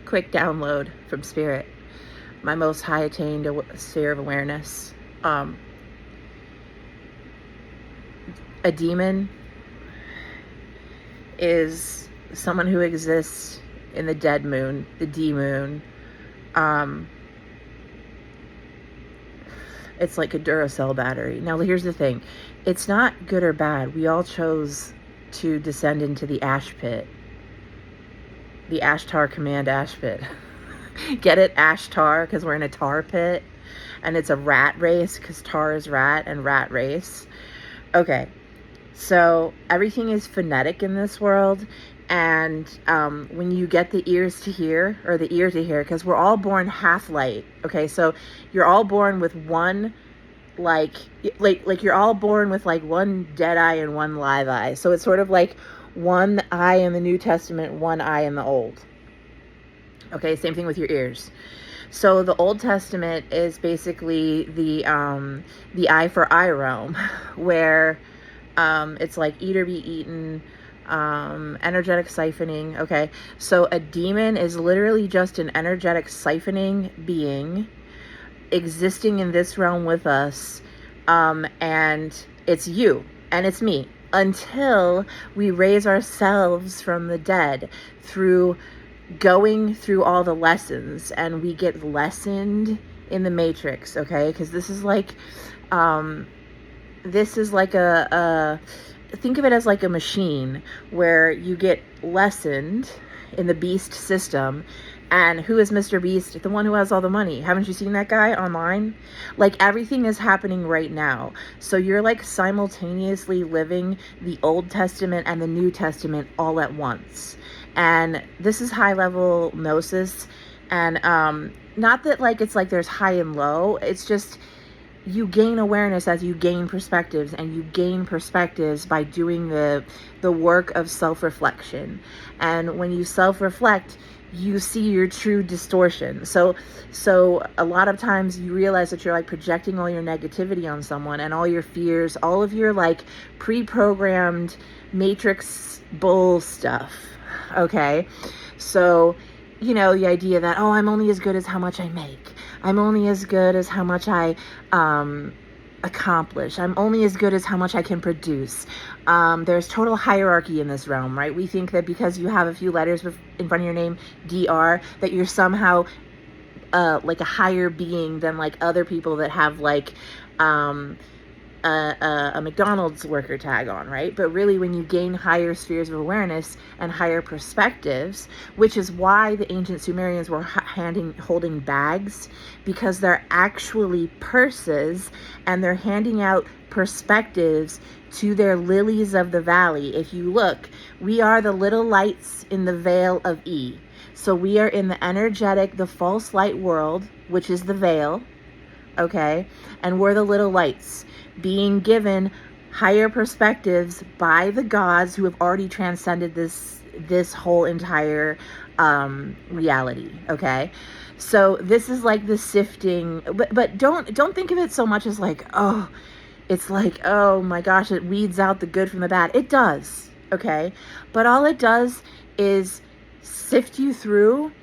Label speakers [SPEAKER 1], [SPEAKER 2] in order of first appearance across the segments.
[SPEAKER 1] quick download from spirit, my most high attained sphere of awareness. A demon is someone who exists in the dead moon, the D moon. It's like a Duracell battery. Now, here's the thing. It's not good or bad. We all chose to descend into the ash pit. The Ashtar Command ash pit. Get it? Ashtar, because we're in a tar pit. And it's a rat race, because tar is rat and rat race. Okay. So everything is phonetic in this world. And when you get the ears to hear, or the ear to hear, because we're all born half light. Okay, so you're all born with one, like you're all born with like one dead eye and one live eye. So it's sort of like one eye in the New Testament, one eye in the Old. Okay, same thing with your ears. So the Old Testament is basically the eye for eye realm, where it's like eat or be eaten, energetic siphoning. Okay, so a demon is literally just an energetic siphoning being existing in this realm with us, and it's you and it's me until we raise ourselves from the dead through going through all the lessons, and we get lessoned in the matrix. Okay, because this is like a think of it as like a machine where you get lessoned in the beast system. And who is Mr. Beast? The one who has all the money. Haven't you seen that guy online? Like, everything is happening right now. So you're like simultaneously living the Old Testament and the New Testament all at once. And this is high level gnosis. And not that like it's like there's high and low. It's just you gain awareness as you gain perspectives, and you gain perspectives by doing the work of self-reflection. And when you self-reflect, you see your true distortion. So a lot of times you realize that you're like projecting all your negativity on someone, and all your fears, all of your like pre-programmed matrix bull stuff. Okay, so the idea that, oh, I'm only as good as how much I make. I'm only as good as how much I accomplish. I'm only as good as how much I can produce. There's total hierarchy in this realm, right? We think that because you have a few letters in front of your name, DR, that you're somehow like a higher being than like other people that have like a McDonald's worker tag on, right? But really, when you gain higher spheres of awareness and higher perspectives, which is why the ancient Sumerians were holding bags, because they're actually purses, and they're handing out perspectives to their lilies of the valley. If you look, we are the little lights in the veil of E. So we are in the energetic, the false light world, which is the veil, okay? And we're the little lights, being given higher perspectives by the gods who have already transcended this whole entire reality. Okay, so this is like the sifting, but don't think of it so much as like, oh, it's like, oh my gosh, it weeds out the good from the bad. It does, okay, but all it does is sift you through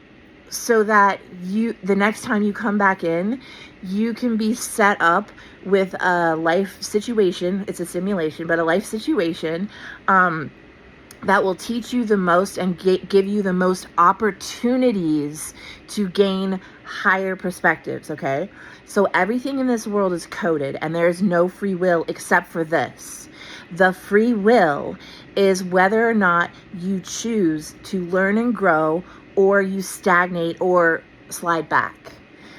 [SPEAKER 1] so that the next time you come back in, you can be set up with a life situation. It's a simulation, but a life situation that will teach you the most and give you the most opportunities to gain higher perspectives, okay? So everything in this world is coded, and there is no free will except for this. The free will is whether or not you choose to learn and grow, or you stagnate or slide back.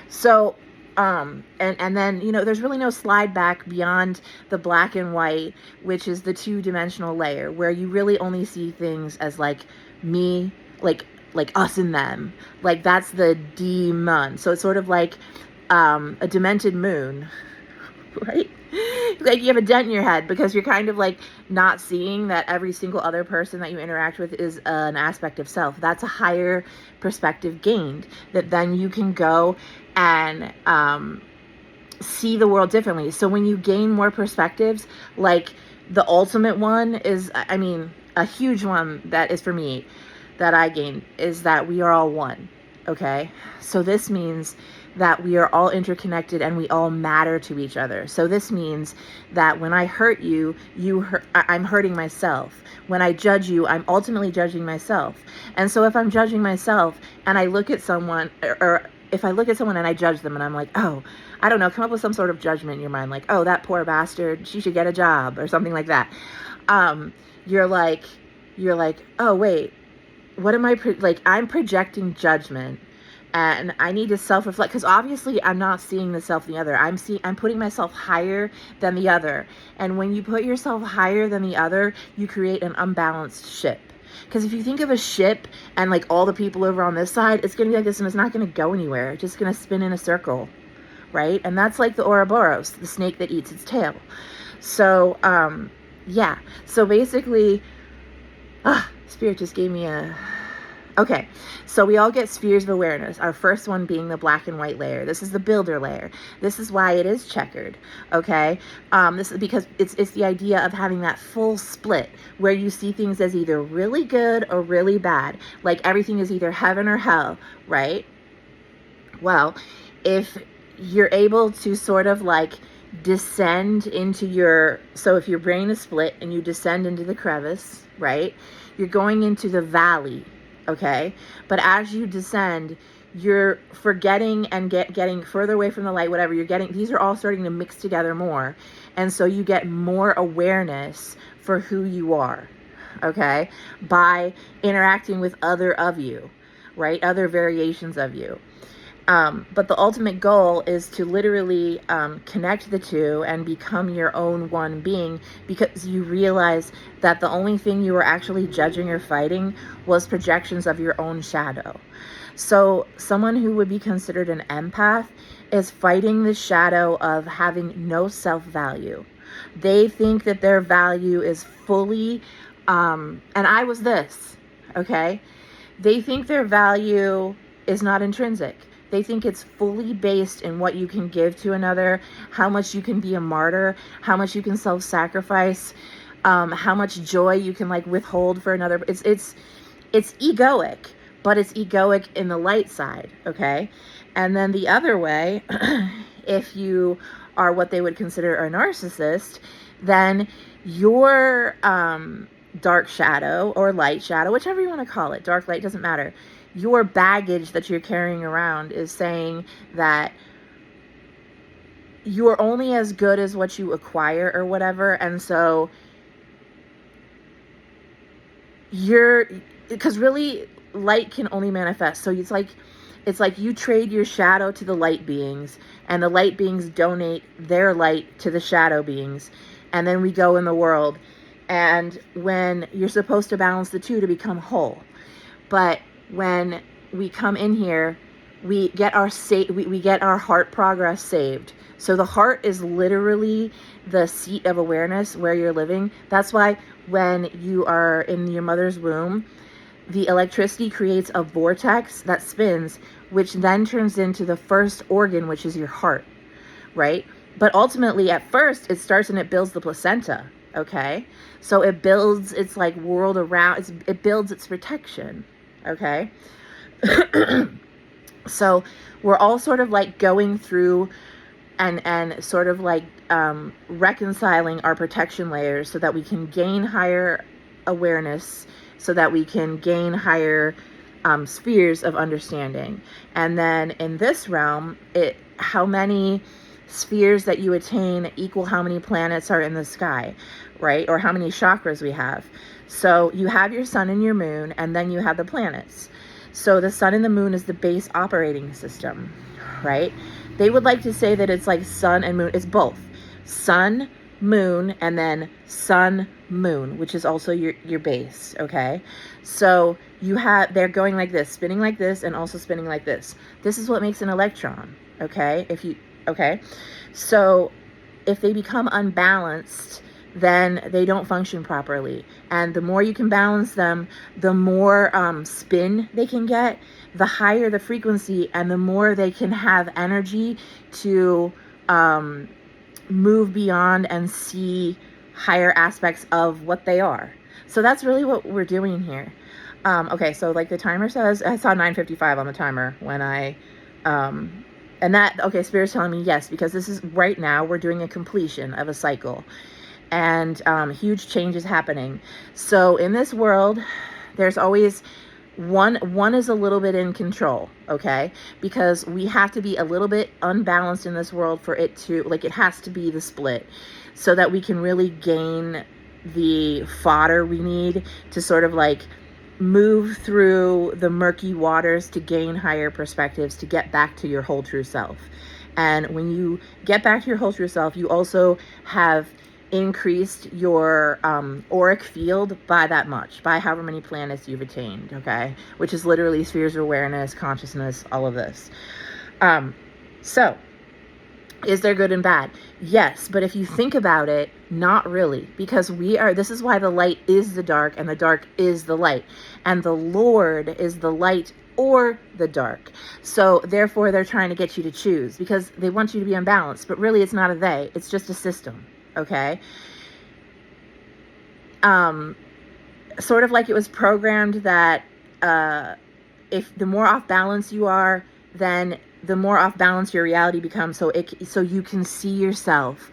[SPEAKER 1] So and then there's really no slide back beyond the black and white, which is the two-dimensional layer, where you really only see things as like me, like us and them. Like, that's the demon. So it's sort of like a demented moon, right? Like, you have a dent in your head because you're kind of like not seeing that every single other person that you interact with is an aspect of self. That's a higher perspective gained, that then you can go and see the world differently. So when you gain more perspectives, like the ultimate one is, I mean, a huge one that is for me, that I gained, is that we are all one. Okay, so this means that we are all interconnected and we all matter to each other. So this means that when I hurt you, I'm hurting myself. When I judge you, I'm ultimately judging myself. And so if I'm judging myself and I look at someone, or if I look at someone and I judge them and I'm like, oh, I don't know, come up with some sort of judgment in your mind, like, oh, that poor bastard, she should get a job or something like that. You're like, oh, wait, what am I, I'm projecting judgment, and I need to self-reflect, because obviously I'm not seeing the self in the other. I'm putting myself higher than the other. And when you put yourself higher than the other, you create an unbalanced ship. Because if you think of a ship and like all the people over on this side, it's going to be like this and it's not going to go anywhere. It's just going to spin in a circle, right? And that's like the Ouroboros, the snake that eats its tail. So, yeah. So basically, Spirit just gave me a... Okay, so we all get spheres of awareness. Our first one being the black and white layer. This is the builder layer. This is why it is checkered, okay? This is because it's the idea of having that full split where you see things as either really good or really bad. Like everything is either heaven or hell, right? Well, if you're able to sort of like descend into your... So if your brain is split and you descend into the crevice, right? You're going into the valley. Okay, but as you descend, you're forgetting and getting further away from the light, whatever you're getting, these are all starting to mix together more. And so you get more awareness for who you are, okay, by interacting with other of you, right? Other variations of you. But the ultimate goal is to literally connect the two and become your own one being, because you realize that the only thing you were actually judging or fighting was projections of your own shadow. So someone who would be considered an empath is fighting the shadow of having no self-value. They think that their value is fully, and I was this, okay? They think their value is not intrinsic. They think it's fully based in what you can give to another, how much you can be a martyr, how much you can self-sacrifice, how much joy you can like withhold for another. It's egoic, but it's egoic in the light side, okay? And then the other way, if you are what they would consider a narcissist, then your dark shadow or light shadow, whichever you want to call it, dark, light, doesn't matter. Your baggage that you're carrying around is saying that you're only as good as what you acquire or whatever. And so because really light can only manifest. So it's like you trade your shadow to the light beings, and the light beings donate their light to the shadow beings. And then we go in the world. And when you're supposed to balance the two to become whole. But when we come in here, we get our heart progress saved. So the heart is literally the seat of awareness where you're living. That's why when you are in your mother's womb, the electricity creates a vortex that spins, which then turns into the first organ, which is your heart, right? But ultimately, at first, it starts and it builds the placenta, okay? So it builds its like world around, it builds its protection. Okay. So we're all sort of like going through and sort of like reconciling our protection layers so that we can gain higher awareness, so that we can gain higher spheres of understanding. And then in this realm, how many spheres that you attain equal how many planets are in the sky, right? Or how many chakras we have. So you have your sun and your moon, and then you have the planets. So the sun and the moon is the base operating system, right? They would like to say that it's like sun and moon. It's both sun, moon, and then sun, moon, which is also your base, okay? So they're going like this, spinning like this, and also spinning like this. This is what makes an electron, okay? Okay? So if they become unbalanced, then they don't function properly. And the more you can balance them, the more spin they can get, the higher the frequency, and the more they can have energy to move beyond and see higher aspects of what they are. So that's really what we're doing here. Okay, so like the timer says, I saw 9:55 on the timer when I, and that, okay, Spirit's telling me yes, because this is right now, we're doing a completion of a cycle, and huge change is happening. So in this world, there's always one is a little bit in control, okay? Because we have to be a little bit unbalanced in this world for it to, like, it has to be the split so that we can really gain the fodder we need to sort of like move through the murky waters to gain higher perspectives, to get back to your whole true self. And when you get back to your whole true self, you also have increased your auric field by that much, by however many planets you've attained, okay? Which is literally spheres of awareness, consciousness, all of this. So, is there good and bad? Yes, but if you think about it, not really, because this is why the light is the dark and the dark is the light, and the Lord is the light or the dark. So therefore they're trying to get you to choose because they want you to be unbalanced, but really it's not a they, it's just a system, okay? Sort of like it was programmed that if the more off balance you are, then the more off balance your reality becomes, so you can see yourself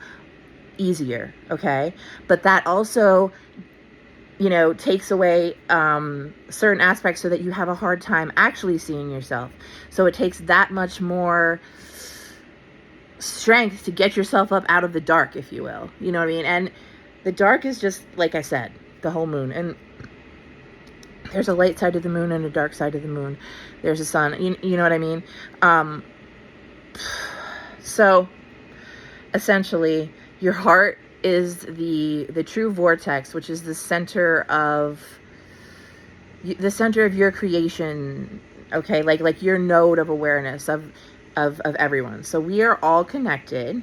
[SPEAKER 1] easier, okay? But that also, takes away certain aspects so that you have a hard time actually seeing yourself. So it takes that much more strength to get yourself up out of the dark, if you will. You know what I mean? And the dark is just, like I said, the whole moon. And there's a light side of the moon and a dark side of the moon. There's a sun. You know what I mean? So essentially, your heart is the true vortex, which is the center of your creation, okay? Like your node of awareness of everyone. So we are all connected.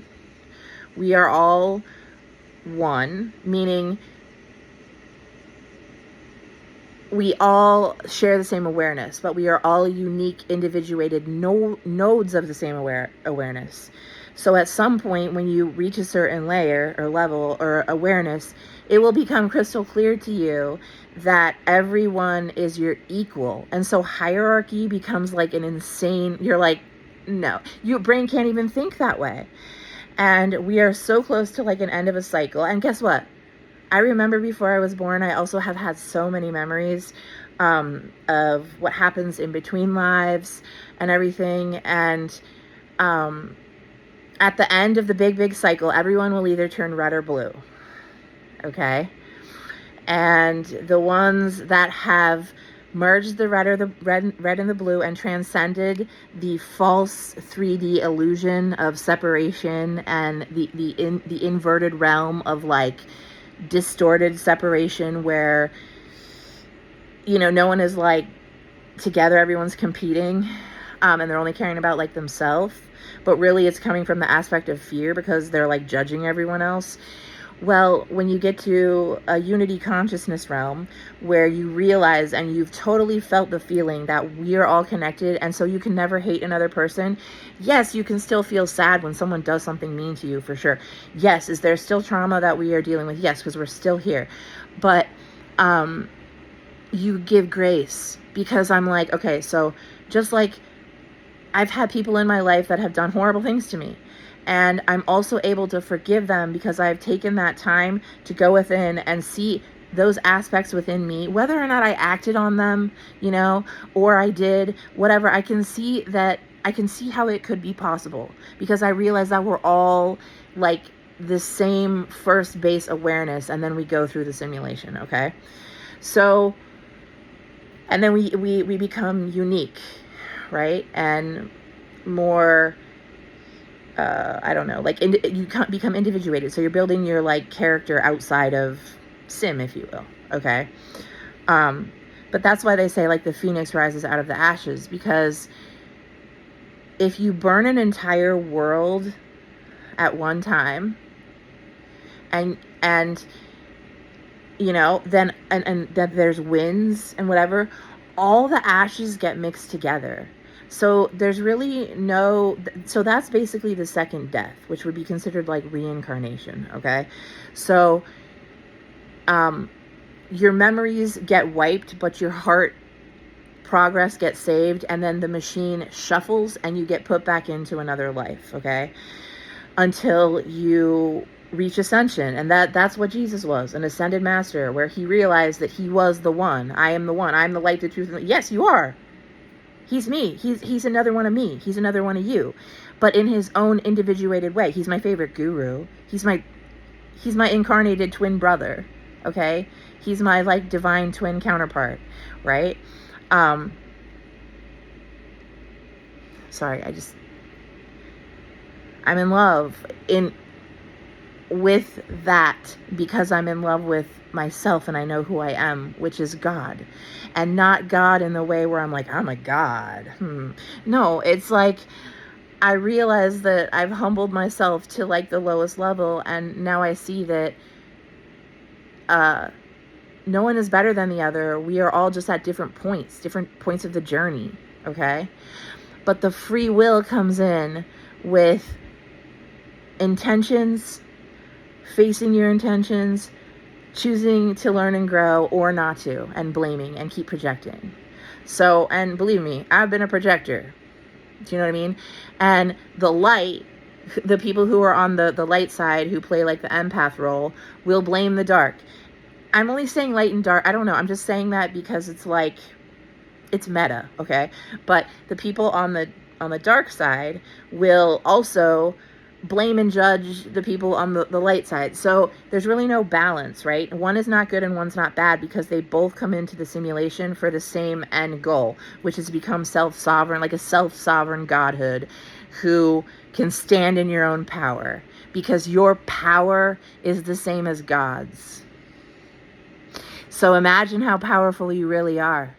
[SPEAKER 1] We are all one, meaning we all share the same awareness, but we are all unique, individuated nodes of the same awareness. So at some point, when you reach a certain layer or level or awareness, it will become crystal clear to you that everyone is your equal. And so hierarchy becomes like an insane, you're like, no, your brain can't even think that way. And we are so close to like an end of a cycle. And guess what? I remember before I was born, I also have had so many memories of what happens in between lives and everything. And at the end of the big cycle, everyone will either turn red or blue. Okay? And the ones that have merged the red and the blue and transcended the false 3D illusion of separation and the inverted realm of like distorted separation where no one is like together, everyone's competing, and they're only caring about like themselves, but really it's coming from the aspect of fear because they're like judging everyone else. Well, when you get to a unity consciousness realm where you realize and you've totally felt the feeling that we are all connected, and so you can never hate another person. Yes, you can still feel sad when someone does something mean to you, for sure. Yes, is there still trauma that we are dealing with? Yes, because we're still here. But you give grace, because I'm like, okay, so just like I've had people in my life that have done horrible things to me, and I'm also able to forgive them because I've taken that time to go within and see those aspects within me, whether or not I acted on them, or I did, whatever. I can see how it could be possible because I realize that we're all like the same first base awareness, and then we go through the simulation, okay? So, and then we become unique, right? And more, I don't know, like you become individuated. So you're building your like character outside of sim, if you will. Okay. But that's why they say like the phoenix rises out of the ashes, because if you burn an entire world at one time and then then there's winds and whatever, all the ashes get mixed together. So there's really so that's basically the second death, which would be considered like reincarnation, okay? So your memories get wiped, but your heart progress gets saved, and then the machine shuffles and you get put back into another life, okay? Until you reach ascension. And that's what Jesus was, an ascended master, where he realized that he was the one. I am the one. I am the light, the truth, and the... Yes, you are. He's me. He's another one of me. He's another one of you. But in his own individuated way. He's my favorite guru. He's my incarnated twin brother, okay? He's my, like, divine twin counterpart, right? Sorry, I'm in love with that, because I'm in love with myself and I know who I am, which is God. And not God in the way where I'm like, I'm a God. No, it's like, I realize that I've humbled myself to, like, the lowest level, and now I see that no one is better than the other. We are all just at different points of the journey, okay? But the free will comes in with intentions, facing your intentions, choosing to learn and grow or not to, and blaming and keep projecting. So, and believe me, I've been a projector. Do you know what I mean? And the light, the people who are on the light side, who play like the empath role, will blame the dark. I'm only saying light and dark. I don't know. I'm just saying that because it's like, it's meta, okay? But the people on the dark side will also blame and judge the people on the light side. So there's really no balance, right? One is not good and one's not bad, because they both come into the simulation for the same end goal, which is to become self-sovereign, like a self-sovereign godhood who can stand in your own power, because your power is the same as God's. So imagine how powerful you really are.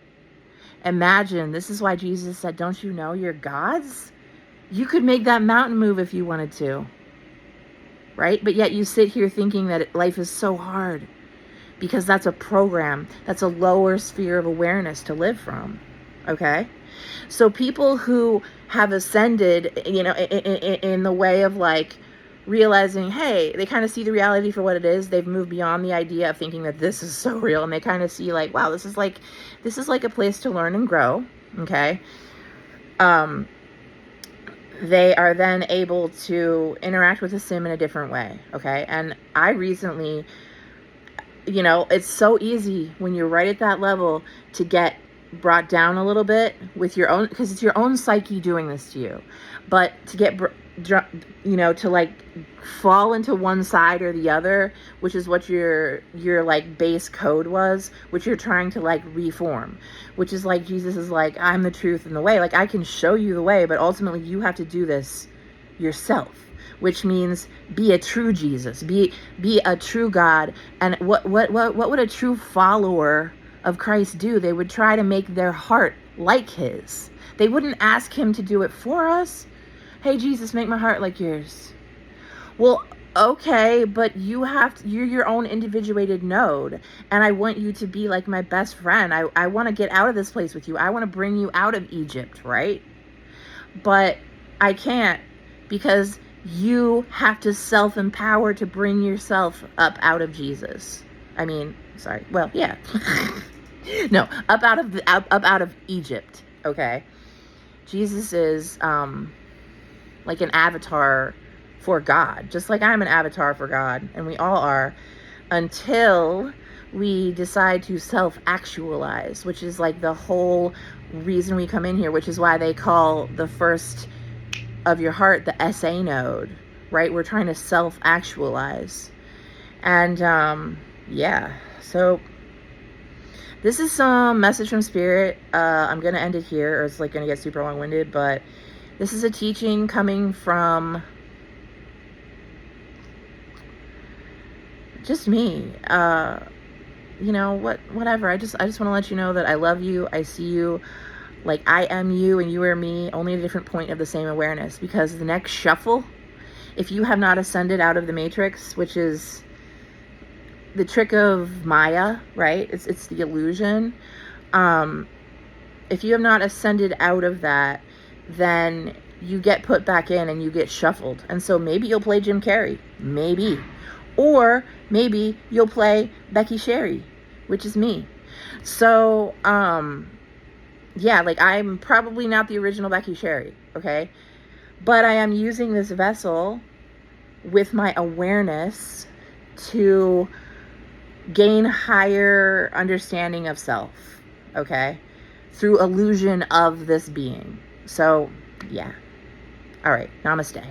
[SPEAKER 1] Imagine, this is why Jesus said, don't you know you're God's? You could make that mountain move if you wanted to, right? But yet you sit here thinking that life is so hard, because that's a program. That's a lower sphere of awareness to live from, okay? So people who have ascended, you know, in the way of, like, realizing, hey, they kind of see the reality for what it is. They've moved beyond the idea of thinking that this is so real, and they kind of see, like, wow, this is like a place to learn and grow, okay? They are then able to interact with the sim in a different way, okay? And I recently, you know, it's so easy when you're right at that level to get brought down a little bit with your own, because it's your own psyche doing this to you. But to get, you know, to, like, fall into one side or the other, which is what your like base code was, which you're trying to, like, reform, which is like, Jesus is like, I'm the truth and the way. Like, I can show you the way, but ultimately you have to do this yourself, which means be a true Jesus, be a true God. And what would a true follower of Christ do? They would try to make their heart like his. They wouldn't ask him to do it for us. Hey, Jesus, make my heart like yours. Well, okay, but you're your own individuated node, and I want you to be like my best friend. I want to get out of this place with you. I want to bring you out of Egypt, right? But I can't, because you have to self-empower to bring yourself up out of Jesus. I mean, sorry. Well, yeah. No, up out of Egypt, okay? Jesus is like an avatar for God, just like I'm an avatar for God, and we all are, until we decide to self-actualize, which is like the whole reason we come in here, which is why they call the first of your heart the SA node, right? We're trying to self-actualize. And yeah, so this is some message from Spirit. I'm gonna end it here, or it's like gonna get super long-winded, but this is a teaching coming from just me. You know, whatever. I just want to let you know that I love you. I see you like I am you and you are me, only a different point of the same awareness. Because the next shuffle, if you have not ascended out of the matrix, which is the trick of Maya, right? It's the illusion. If you have not ascended out of that, then you get put back in and you get shuffled. And so maybe you'll play Jim Carrey. Maybe. Or maybe you'll play Becky Sherry. which is me. So, yeah, like I'm probably not the original Becky Sherry, okay? But I am using this vessel with my awareness to gain higher understanding of self, okay? Through illusion of this being. So, yeah. All right, namaste.